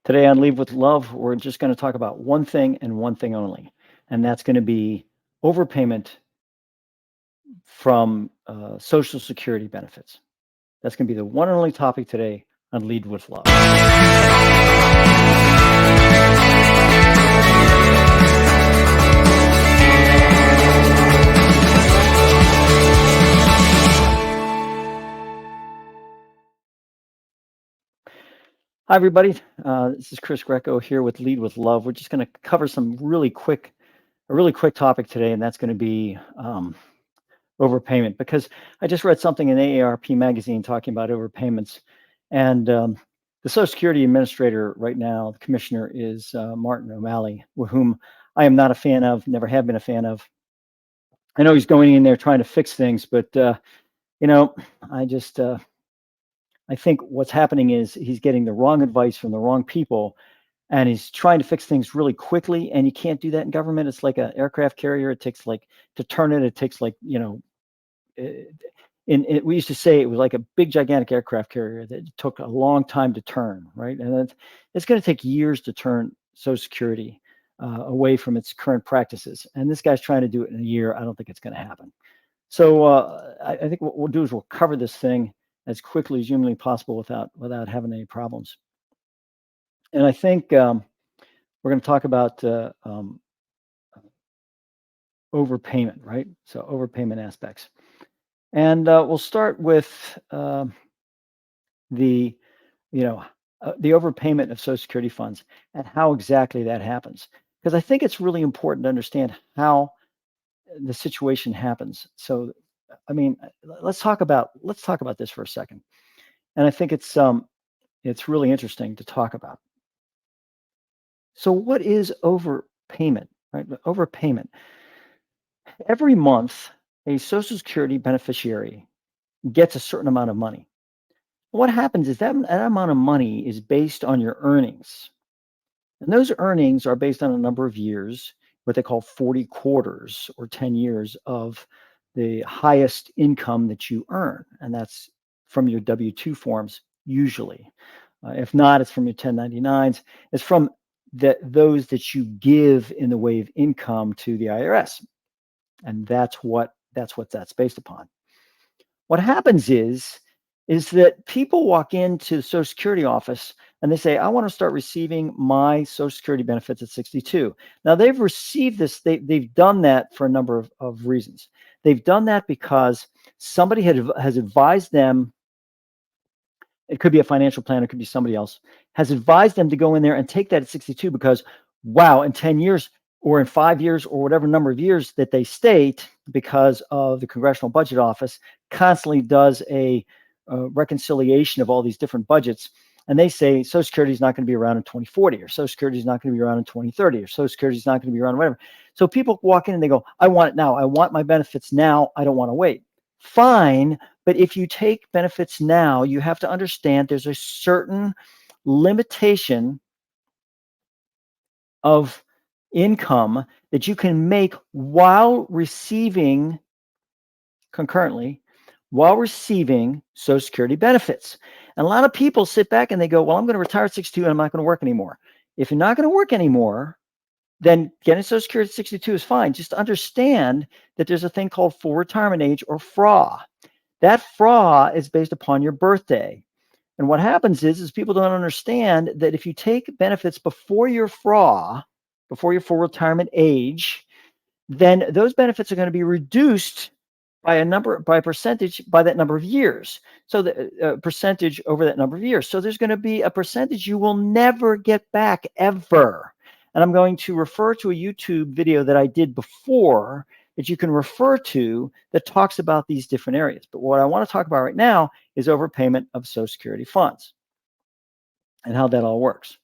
Today on Leave with Love, we're just going to talk about one thing and one thing only, and that's going to be overpayment from Social Security benefits. That's going to be the one and only topic today on Lead with Love. Hi, everybody. This is Chris Greco here with Lead with Love. We're just going to cover a really quick topic today, and that's going to be overpayment, because I just read something in AARP magazine talking about overpayments, and the Social Security Administrator right now, the Commissioner, is Martin O'Malley, whom I am not a fan of, never have been a fan of. I know he's going in there trying to fix things, but I think what's happening is he's getting the wrong advice from the wrong people, and he's trying to fix things really quickly. And you can't do that in government. It's like an aircraft carrier. It takes to turn it. It takes we used to say it was like a big, gigantic aircraft carrier that took a long time to turn, right? And it's going to take years to turn Social Security away from its current practices. And this guy's trying to do it in a year. I don't think it's going to happen. So I think what we'll do is we'll cover this thing as quickly as humanly possible without having any problems. And I think we're going to talk about overpayment, right? So overpayment aspects. And we'll start with the overpayment of Social Security funds and how exactly that happens. Because I think it's really important to understand how the situation happens. So, I mean, let's talk about this for a second. And I think it's really interesting to talk about. So what is overpayment, right? Overpayment. Every month, a Social Security beneficiary gets a certain amount of money. What happens is that amount of money is based on your earnings. And those earnings are based on a number of years, what they call 40 quarters or 10 years of the highest income that you earn. And that's from your W-2 forms, usually. If not, it's from your 1099s. It's from those that you give in the way of income to the IRS. And that's what that's based upon. What happens is that people walk into the Social Security office and they say, I want to start receiving my Social Security benefits at 62. Now, they've received this. They've done that for a number of reasons. They've done that because somebody has advised them. It could be a financial planner, it could be somebody else, has advised them to go in there and take that at 62 because, wow, in 10 years or in 5 years or whatever number of years that they state, because of the Congressional Budget Office constantly does a reconciliation of all these different budgets. And they say Social Security is not going to be around in 2040, or Social Security is not going to be around in 2030, or Social Security is not going to be around whatever. So people walk in and they go, I want it now. I want my benefits now. I don't want to wait. Fine. But if you take benefits now, you have to understand there's a certain limitation of income that you can make while receiving concurrently, while receiving Social Security benefits. And a lot of people sit back and they go, well, I'm going to retire at 62 and I'm not going to work anymore. If you're not going to work anymore, then getting Social Security at 62 is fine. Just understand that there's a thing called full retirement age, or FRA. That FRA is based upon your birthday. And what happens is people don't understand that if you take benefits before your FRA, before your full retirement age, then those benefits are going to be reduced by a percentage by that number of years. So the percentage over that number of years. So there's going to be a percentage you will never get back ever. And I'm going to refer to a YouTube video that I did before that you can refer to that talks about these different areas. But what I want to talk about right now is overpayment of Social Security funds and how that all works.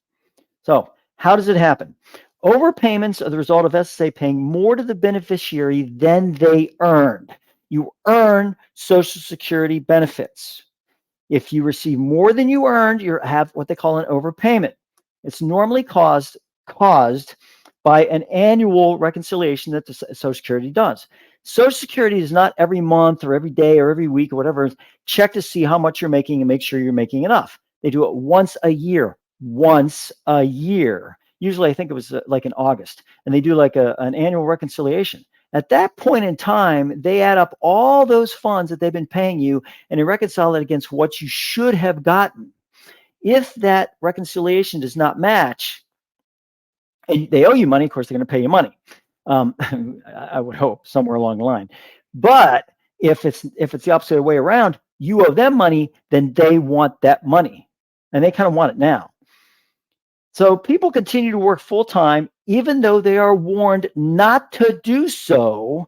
So how does it happen? Overpayments are the result of SSA paying more to the beneficiary than they earned. You earn Social Security benefits. If you receive more than you earned, you have what they call an overpayment. It's normally caused by an annual reconciliation that the Social Security does. Social Security is not every month or every day or every week or whatever. Check to see how much you're making and make sure you're making enough. They do it once a year. once a year. Usually, I think it was like in August, and they do like an annual reconciliation. At that point in time, they add up all those funds that they've been paying you, and they reconcile it against what you should have gotten. If that reconciliation does not match, and they owe you money, of course, they're going to pay you money. I would hope somewhere along the line. But if it's the opposite way around, you owe them money, then they want that money, and they kind of want it now. So people continue to work full time, even though they are warned not to do so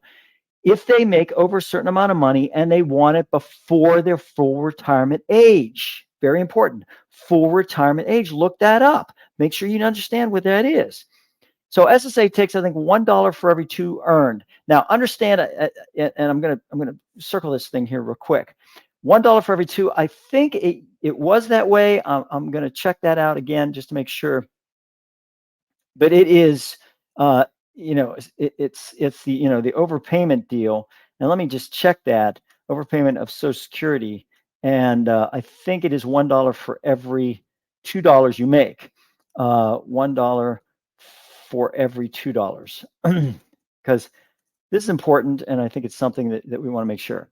if they make over a certain amount of money and they want it before their full retirement age. Very important. Full retirement age. Look that up. Make sure you understand what that is. So SSA takes, I think, $1 for every 2 earned. Now, understand, and I'm gonna circle this thing here real quick. $1 for every 2. I think it was that way. I'm going to check that out again just to make sure. But it is, it's the the overpayment deal. And let me just check that overpayment of Social Security. And I think it is $1 for every $2 you make. $1 for every $2, because this is important, and I think it's something that we want to make sure.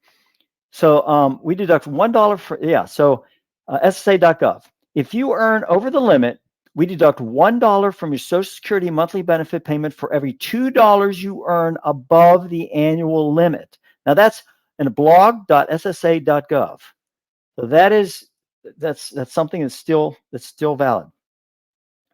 So we deduct $1 for, so SSA.gov. If you earn over the limit, we deduct $1 from your Social Security monthly benefit payment for every $2 you earn above the annual limit. Now that's in blog.ssa.gov. So that's something that's still valid.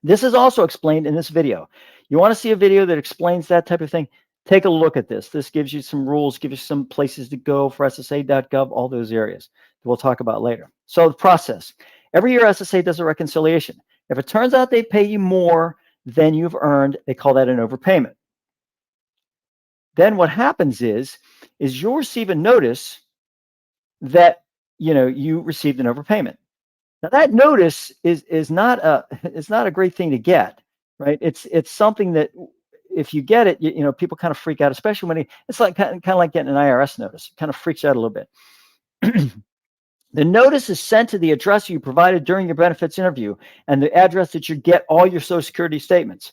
This is also explained in this video. You want to see a video that explains that type of thing? Take a look at this. This gives you some rules, gives you some places to go for SSA.gov, all those areas that we'll talk about later. So the process. Every year, SSA does a reconciliation. If it turns out they pay you more than you've earned, they call that an overpayment. Then what happens is you'll receive a notice that you received an overpayment. Now that notice is not a great thing to get, right? It's something that if you get it, people kind of freak out, especially when it's like kind of like getting an IRS notice. It kind of freaks you out a little bit. The notice is sent to the address you provided during your benefits interview and the address that you get all your Social Security statements.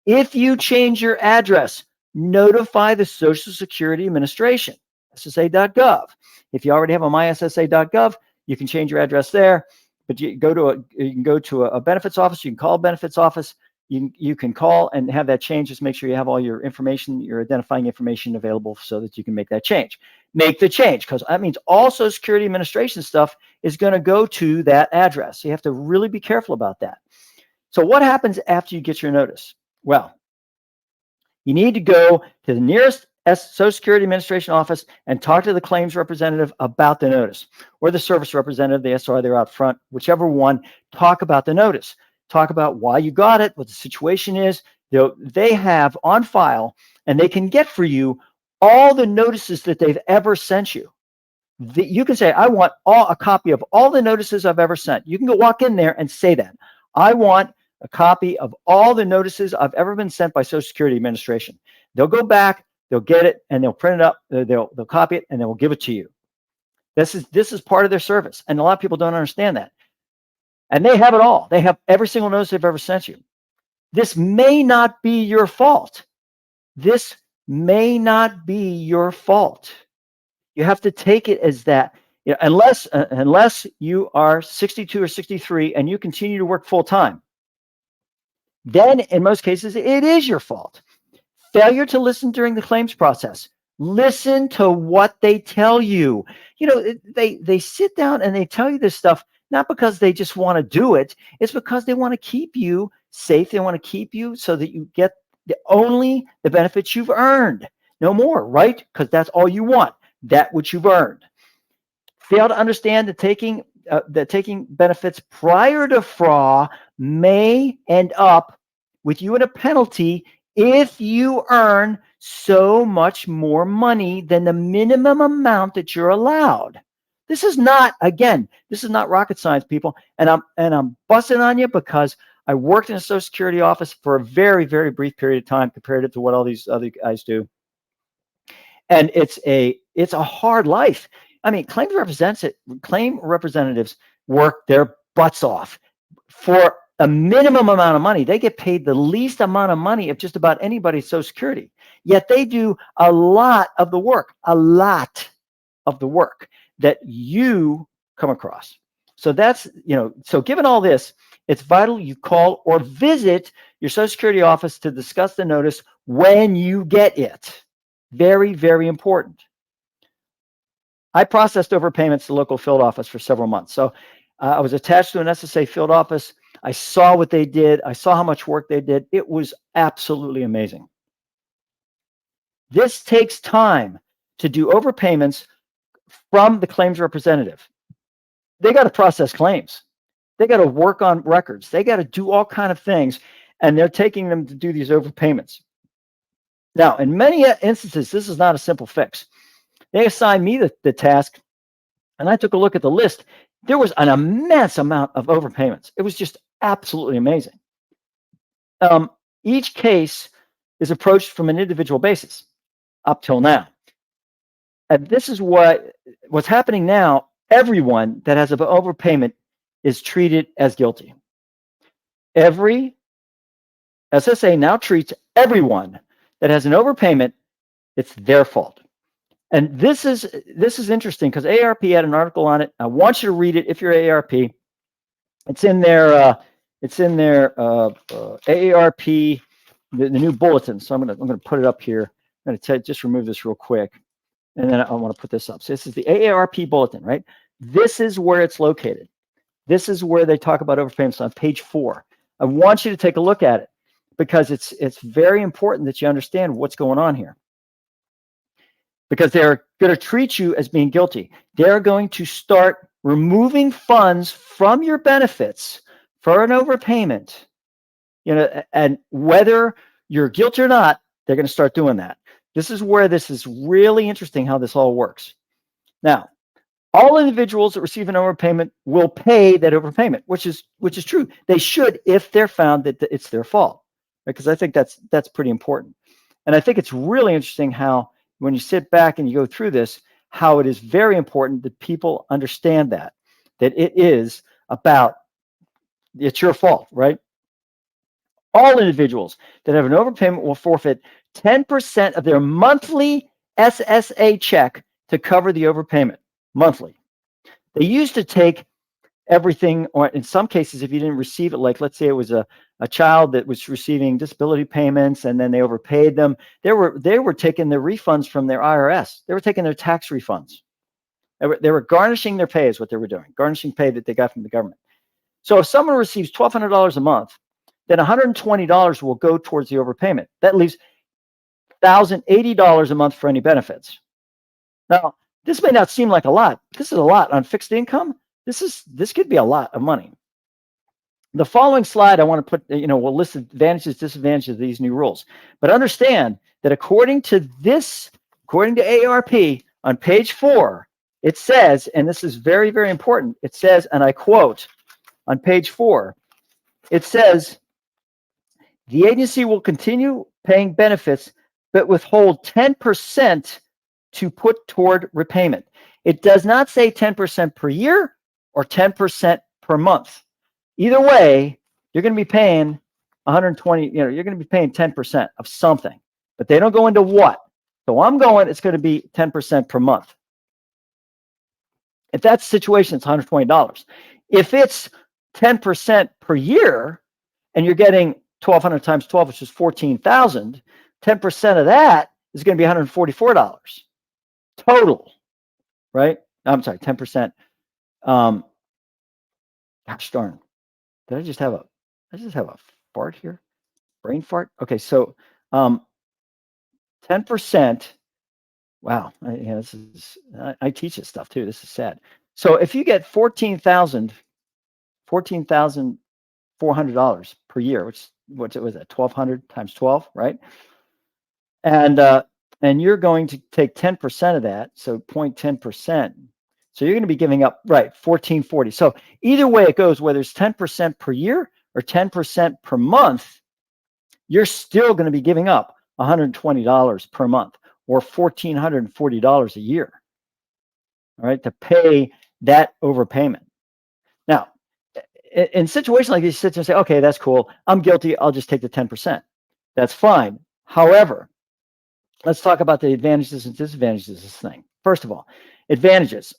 If you change your address, notify the Social Security Administration, SSA.gov. If you already have a myssa.gov, you can change your address there. But you can go to a benefits office. You can call a benefits office. You can call and have that change. Just make sure you have all your information, your identifying information available so that you can make that change. Make the change, because that means all Social Security Administration stuff is going to go to that address. So you have to really be careful about that. So what happens after you get your notice? Well, you need to go to the nearest Social Security Administration office and talk to the claims representative about the notice, or the service representative, the SR, they're out front, whichever one. Talk about the notice. Talk about why you got it, what the situation is. They have on file, and they can get for you all the notices that they've ever sent you. You can say, I want a copy of all the notices I've ever sent. You can go walk in there and say that. I want a copy of all the notices I've ever been sent by Social Security Administration. They'll go back, they'll get it, and they'll print it up, they'll copy it, and they will give it to you. This is part of their service, and a lot of people don't understand that. And they have it all. They have every single notice they've ever sent you. This may not be your fault. This may not be your fault. You have to take it as that. Unless you are 62 or 63 and you continue to work full time, then in most cases it is your fault. Failure to listen during the claims process. Listen to what they tell you. They sit down and they tell you this stuff not because they just want to do it. It's because they want to keep you safe. They want to keep you so that you get only the benefits you've earned. No more, right? Because that's all you want, that which you've earned. Fail to understand that taking benefits prior to FRA may end up with you in a penalty if you earn so much more money than the minimum amount that you're allowed. This is not rocket science, people. And I'm busting on you because I worked in a Social Security office for a very, very brief period of time compared to what all these other guys do. And it's a hard life. I mean, claim representatives work their butts off for a minimum amount of money. They get paid the least amount of money of just about anybody's Social Security. Yet they do a lot of the work, that you come across. So that's, so given all this, it's vital you call or visit your Social Security office to discuss the notice when you get it. Very, very important. I processed overpayments to local field office for several months. So I was attached to an SSA field office. I saw what they did. I saw how much work they did. It was absolutely amazing. This takes time to do overpayments from the claims representative. They got to process claims. They got to work on records. They got to do all kinds of things, and they're taking them to do these overpayments. Now, in many instances, this is not a simple fix. They assigned me the task, and I took a look at the list. There was an immense amount of overpayments. It was just absolutely amazing. Each case is approached from an individual basis up till now. And this is what's happening now. Everyone that has an overpayment is treated as guilty. Every SSA now treats everyone that has an overpayment, it's their fault. And this is interesting because AARP had an article on it. I want you to read it if you're AARP. It's in their AARP, the new bulletin. So I'm gonna put it up here. I'm gonna just remove this real quick, and then I want to put this up. So this is the AARP bulletin, right? This is where it's located. This is where they talk about overpayments on page 4. I want you to take a look at it because it's very important that you understand what's going on here. Because they're going to treat you as being guilty. They're going to start removing funds from your benefits for an overpayment. And whether you're guilty or not, they're going to start doing that. This is where this is really interesting how this all works. Now, all individuals that receive an overpayment will pay that overpayment, which is true. They should if they're found that it's their fault, because I think that's pretty important. And I think it's really interesting how when you sit back and you go through this, how it is very important that people understand that it is about, it's your fault, right? All individuals that have an overpayment will forfeit 10% of their monthly SSA check to cover the overpayment monthly. They used to take everything, or in some cases, if you didn't receive it, like let's say it was a child that was receiving disability payments and then they overpaid them, they were taking the refunds from their IRS. They were taking their tax refunds. They were garnishing their pay is what they were doing, garnishing pay that they got from the government. So if someone receives $1,200 a month, then $120 will go towards the overpayment. That leaves $1,080 a month for any benefits. Now, this may not seem like a lot. This is a lot on fixed income. This could be a lot of money. The following slide I want to put, will list advantages, disadvantages of these new rules. But understand that according to AARP on page 4, it says, and this is very, very important, it says, and I quote on page 4, it says, the agency will continue paying benefits, but withhold 10% to put toward repayment. It does not say 10% per year or 10% per month. Either way, you're going to be paying 120, you're going to be paying 10% of something, but they don't go into what. So it's going to be 10% per month. If that's the situation, it's $120. If it's 10% per year and you're getting 1,200 times 12, which is 14,000, 10% of that is going to be $144 total, right? I'm sorry, 10%. Gosh darn. Did I just have a fart here? Brain fart? Okay, so 10%. Wow, I teach this stuff too. This is sad. So if you get $14,400 per year, which what was that? 1,200 times 12, right? And you're going to take 10% of that, so 0.10%. So you're going to be giving up, right, 1,440. So either way it goes, whether it's 10% per year or 10% per month, you're still going to be giving up $120 per month or $1,440 a year, all right, to pay that overpayment. Now, in situations like this, you sit there and say, okay, that's cool. I'm guilty. I'll just take the 10%. That's fine. However, let's talk about the advantages and disadvantages of this thing. First of all, advantages.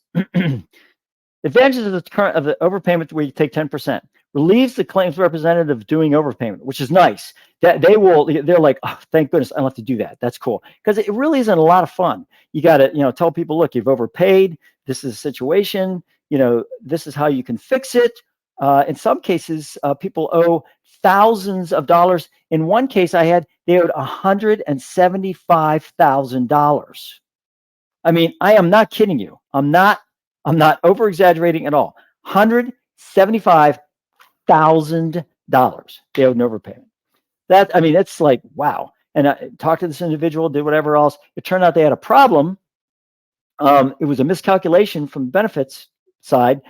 Advantages of the overpayment where you take 10% relieves the claims representative of doing overpayment, which is nice. That they're like, oh, thank goodness I don't have to do that. That's cool, because it really isn't a lot of fun. You got to tell people, look, you've overpaid. This is a situation. This is how you can fix it. In some cases, people owe thousands of dollars. In one case they owed $175,000. I mean, I am not kidding you. I'm not over exaggerating at all. $175,000 they owed an overpayment. That's like, wow. And I talked to this individual, did whatever else. It turned out they had a problem. It was a miscalculation from the benefits side,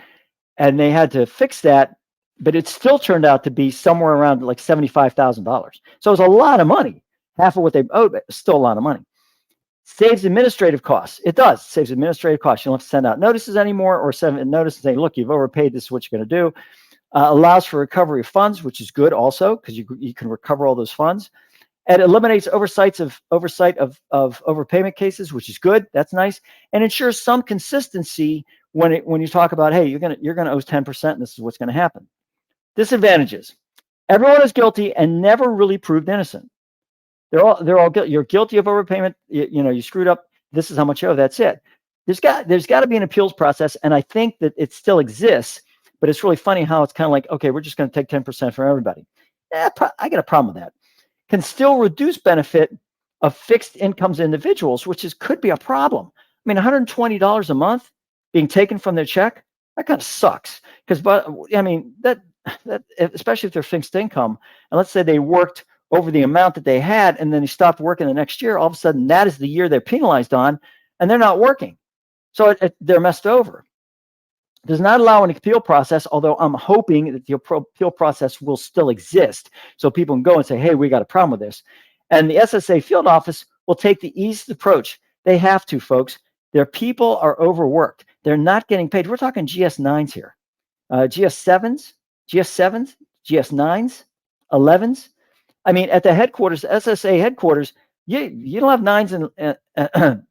and they had to fix that. But it still turned out to be somewhere around like $75,000. So it was a lot of money, half of what they owed, but still a lot of money. Saves administrative costs. It does. Saves administrative costs. You don't have to send out notices anymore, or send a notice and say, look, you've overpaid. This is what you're going to do. Allows for recovery of funds, which is good also, because you can recover all those funds. And eliminates oversight of overpayment cases, which is good. That's nice. And ensures some consistency when you talk about, hey, you're gonna owe 10%, and this is what's going to happen. Disadvantages. Everyone is guilty and never really proved innocent. They're all guilty. You're guilty of overpayment. You screwed up. This is how much you owe. That's it. There's got to be an appeals process, and I think that it still exists. But it's really funny how it's kind of like, okay, we're just going to take 10% from everybody. I got a problem with that. Can still reduce benefit of fixed incomes individuals, which could be a problem. I mean, $120 a month being taken from their check, that kind of sucks. That especially if they're fixed income, and let's say they worked over the amount that they had, and then they stopped working the next year, all of a sudden that is the year they're penalized on, and they're not working. So they're messed over. Does not allow an appeal process, although I'm hoping that the appeal process will still exist, so people can go and say, hey, we got a problem with this. And the SSA field office will take the easiest approach. They have to, folks. Their people are overworked. They're not getting paid. We're talking GS9s here. GS7s, GS9s, 11s. I mean, at the headquarters, SSA headquarters, you don't have nines and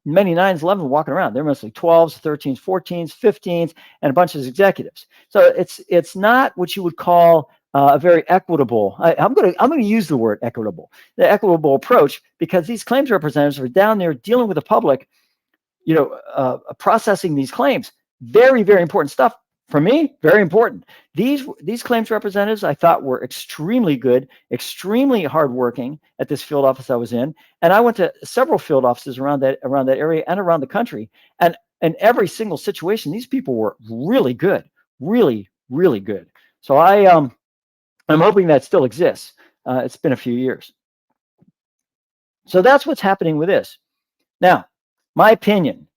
many 9s, 11s walking around. They're mostly 12s, 13s, 14s, 15s, and a bunch of executives. So it's not what you would call a very equitable. I'm going to use the word equitable, the equitable approach, because these claims representatives are down there dealing with the public, processing these claims. Very, very important stuff. For me, very important. These claims representatives I thought were extremely good, extremely hardworking at this field office I was in, and I went to several field offices around that area and around the country. And in every single situation, these people were really good, really, really good. So I'm hoping that still exists. It's been a few years. So that's what's happening with this. Now, my opinion: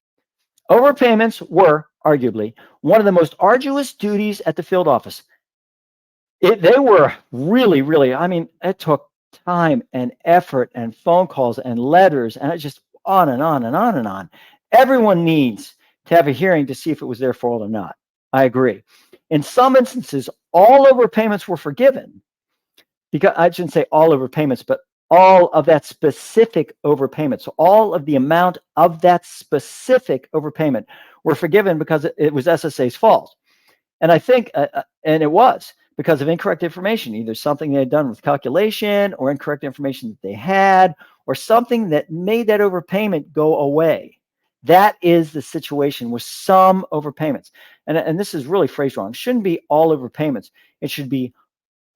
overpayments were arguably one of the most arduous duties at the field office. They were really, really, it took time and effort and phone calls and letters, and it's just on and on and on and on. Everyone needs to have a hearing to see if it was their fault or not. I agree. In some instances, all overpayments were forgiven, because I shouldn't say all overpayments, but all of that specific overpayment. So all of the amount of that specific overpayment were forgiven because it was SSA's fault. And I think, and it was because of incorrect information, either something they had done with calculation or incorrect information that they had, or something that made that overpayment go away. That is the situation with some overpayments. And this is really phrased wrong. It shouldn't be all overpayments. It should be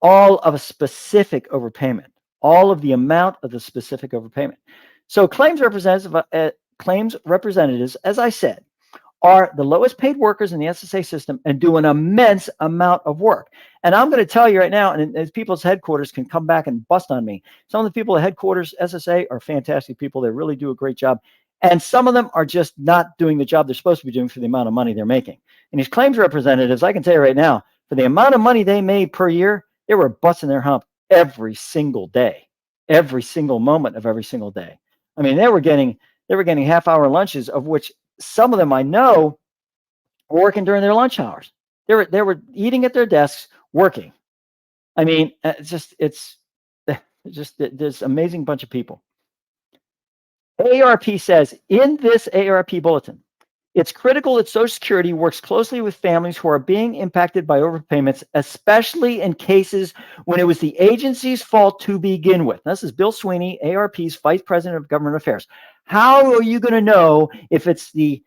all of a specific overpayment, all of the amount of the specific overpayment. So claims representatives, as I said, are the lowest paid workers in the SSA system and do an immense amount of work. And I'm going to tell you right now, and as people's headquarters can come back and bust on me, some of the people at headquarters SSA are fantastic people. They really do a great job. And some of them are just not doing the job they're supposed to be doing for the amount of money they're making. And these claims representatives, I can tell you right now, for the amount of money they made per year, they were busting their hump every single day, every single moment of every single day. I mean, they were getting half-hour lunches, of which some of them I know were working during their lunch hours. They were eating at their desks, working. I mean, it's just this amazing bunch of people. AARP says in this AARP bulletin, it's critical that Social Security works closely with families who are being impacted by overpayments, especially in cases when it was the agency's fault to begin with. This is Bill Sweeney, AARP's Vice President of Government Affairs. How are you going to know if it's the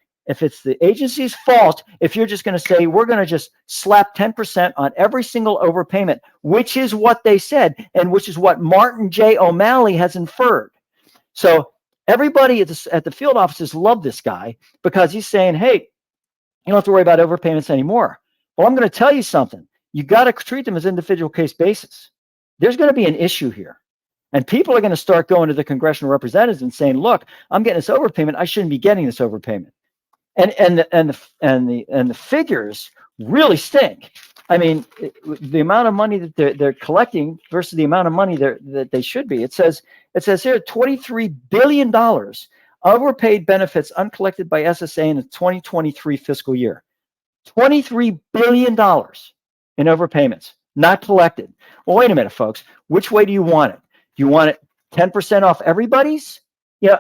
agency's fault if you're just going to say we're going to just slap 10% on every single overpayment, which is what they said and which is what Martin J. O'Malley has inferred. So everybody at the field offices love this guy because he's saying, hey, you don't have to worry about overpayments anymore. Well, I'm going to tell you something. You got to treat them as individual case basis. There's going to be an issue here. And people are going to start going to the congressional representatives and saying, look, I'm getting this overpayment. I shouldn't be getting this overpayment. And the figures really stink. I mean, the amount of money that they're collecting versus the amount of money that they should be. It says here $23 billion overpaid benefits uncollected by SSA in the 2023 fiscal year. $23 billion in overpayments not collected. Well, wait a minute, folks. Which way do you want it? Do you want it 10% off everybody's? Yeah.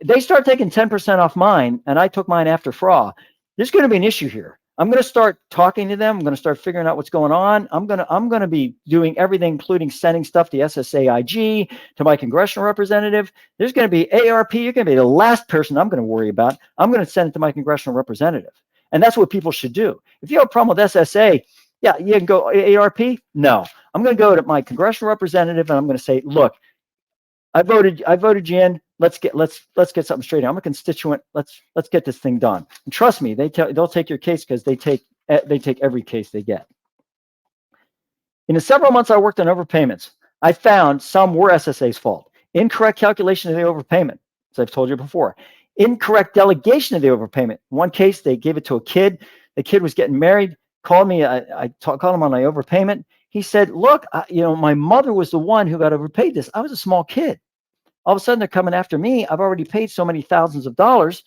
They start taking 10% off mine, and I took mine after FRA. There's going to be an issue here. I'm going to start talking to them. I'm going to start figuring out what's going on. I'm going to be doing everything, including sending stuff to SSAIG, to my congressional representative. There's going to be AARP. You're going to be the last person I'm going to worry about. I'm going to send it to my congressional representative. And that's what people should do. If you have a problem with SSA, yeah, you can go AARP. No, I'm going to go to my congressional representative, and I'm going to say, look, I voted you in. Let's get something straight. I'm a constituent. Let's get this thing done. And trust me, they'll take your case because they take every case they get. In the several months I worked on overpayments, I found some were SSA's fault. Incorrect calculation of the overpayment, as I've told you before. Incorrect delegation of the overpayment. In one case, they gave it to a kid. The kid was getting married. Called me. I called him on my overpayment. He said, "Look, my mother was the one who got overpaid this. I was a small kid. All of a sudden, they're coming after me. I've already paid so many thousands of dollars."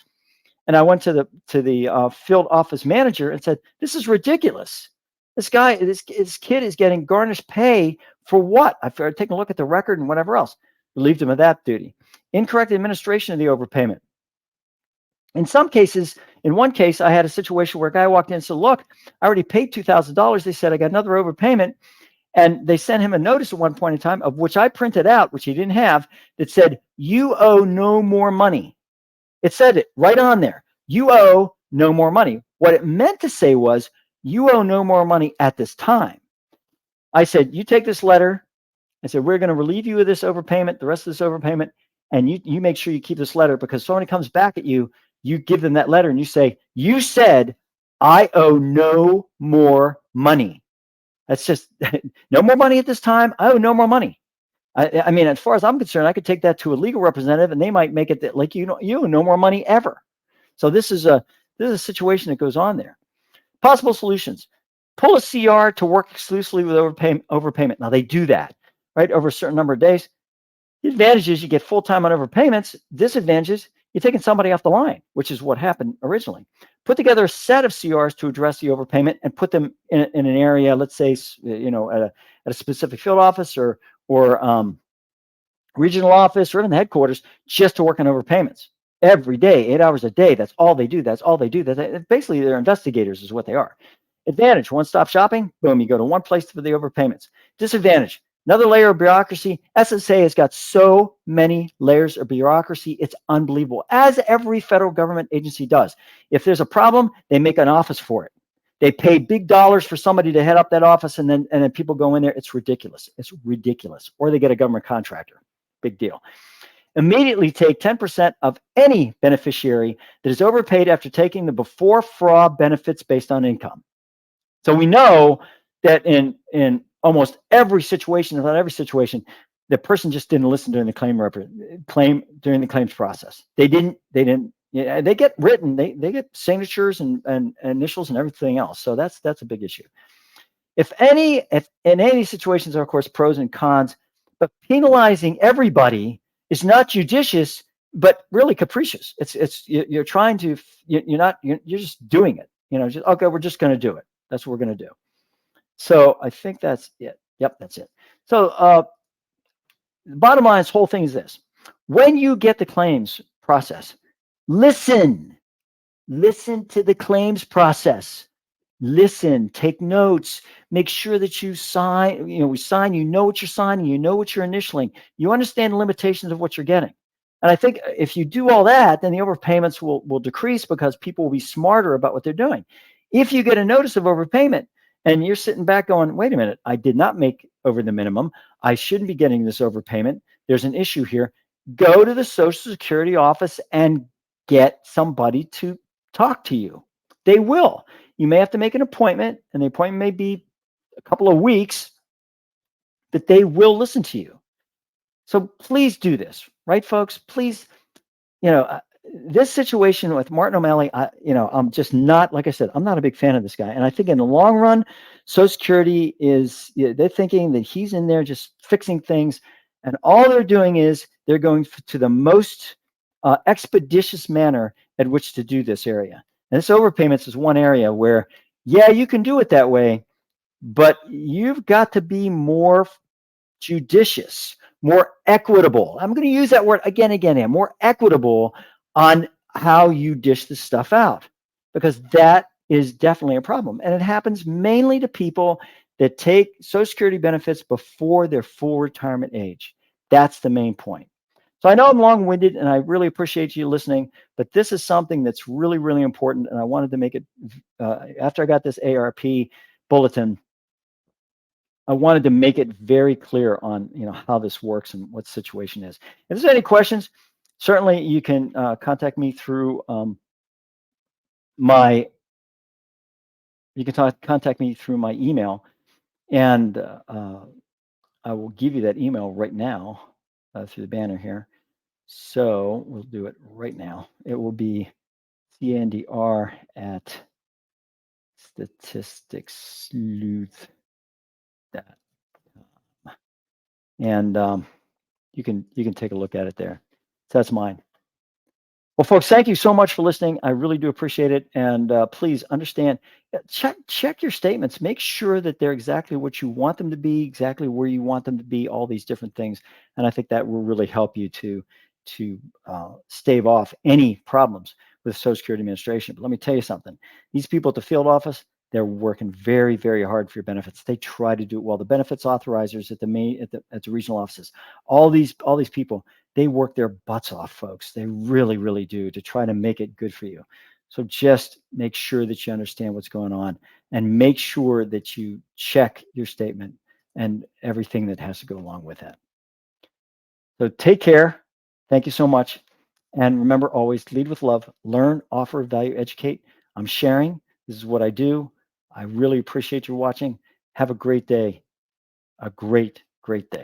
And I went to the field office manager and said, "This is ridiculous. This kid is getting garnished pay for what?" I started taking a look at the record and whatever else. Relieved him of that duty. Incorrect administration of the overpayment. In some cases, in one case, I had a situation where a guy walked in and said, "Look, I already paid $2,000. They said I got another overpayment." And they sent him a notice at one point in time, of which I printed out, which he didn't have, that said, "You owe no more money." It said it right on there. You owe no more money. What it meant to say was, you owe no more money at this time. I said, you take this letter. I said, we're going to relieve you of this overpayment, the rest of this overpayment, and you make sure you keep this letter, because somebody comes back at you, you give them that letter and you say, you said, I owe no more money. That's just no more money at this time. I owe no more money. I mean, as far as I'm concerned, I could take that to a legal representative and they might make it that, like, you owe no more money ever. So this is a situation that goes on there. Possible solutions: pull a CR to work exclusively with overpayment. Now they do that, right, over a certain number of days. The advantage is you get full time on overpayments. Disadvantage is you're taking somebody off the line, which is what happened originally. Put together a set of CRs to address the overpayment and put them in an area, let's say, at a specific field office or regional office or even the headquarters, just to work on overpayments every day, 8 hours a day. That's all they do. That's all they do. Basically, they're investigators is what they are. Advantage: one-stop shopping. Boom, you go to one place for the overpayments. Disadvantage: another layer of bureaucracy. SSA has got so many layers of bureaucracy, it's unbelievable, as every federal government agency does. If there's a problem, they make an office for it. They pay big dollars for somebody to head up that office, and then people go in there. It's ridiculous. It's ridiculous. Or they get a government contractor. Big deal. Immediately take 10% of any beneficiary that is overpaid after taking the before fraud benefits based on income. So we know that in almost every situation, if not every situation, the person just didn't listen during the during the claims process. They get written, they get signatures and initials and everything else. So that's a big issue. If in any situations, there are of course pros and cons, but penalizing everybody is not judicious, but really capricious. You're trying to, you're just doing it. Okay, we're just going to do it. That's what we're going to do. So I think that's it. Yep, that's it. So the bottom line, this whole thing is this. When you get the claims process, listen to the claims process. Listen, take notes, make sure that you sign, we sign, you know what you're signing, you know what you're initialing, you understand the limitations of what you're getting. And I think if you do all that, then the overpayments will decrease because people will be smarter about what they're doing. If you get a notice of overpayment and you're sitting back going, wait a minute, I did not make over the minimum, I shouldn't be getting this overpayment, there's an issue here, go to the Social Security office and get somebody to talk to you. They will. You may have to make an appointment, and the appointment may be a couple of weeks, but they will listen to you. So please do this, right, folks? Please, this situation with Martin O'Malley, I'm just not, like I said, I'm not a big fan of this guy. And I think in the long run, Social Security they're thinking that he's in there just fixing things. And all they're doing is they're going to the most expeditious manner at which to do this area. And this overpayments is one area where, yeah, you can do it that way, but you've got to be more judicious, more equitable. I'm going to use that word again, more equitable on how you dish this stuff out, because that is definitely a problem. And it happens mainly to people that take Social Security benefits before their full retirement age. That's the main point. So I know I'm long-winded, and I really appreciate you listening, but this is something that's really, really important, and I wanted to make it, after I got this ARP bulletin, I wanted to make it very clear on how this works and what the situation is. If there's any questions, certainly you can contact me through my email, and I will give you that email right now through the banner here. So we'll do it right now. It will be cndr@statisticssleuth.com, and you can take a look at it there. So that's mine. Well, folks, thank you so much for listening. I really do appreciate it. And please understand, check your statements. Make sure that they're exactly what you want them to be, exactly where you want them to be, all these different things. And I think that will really help you to stave off any problems with Social Security Administration. But let me tell you something. These people at the field office, they're working very, very hard for your benefits. They try to do it well. The benefits authorizers at the regional offices, all these people, they work their butts off, folks. They really, really do, to try to make it good for you. So just make sure that you understand what's going on, and make sure that you check your statement and everything that has to go along with that. So take care. Thank you so much. And remember, always lead with love, learn, offer, value, educate. I'm sharing. This is what I do. I really appreciate you watching. Have a great day. A great, great day.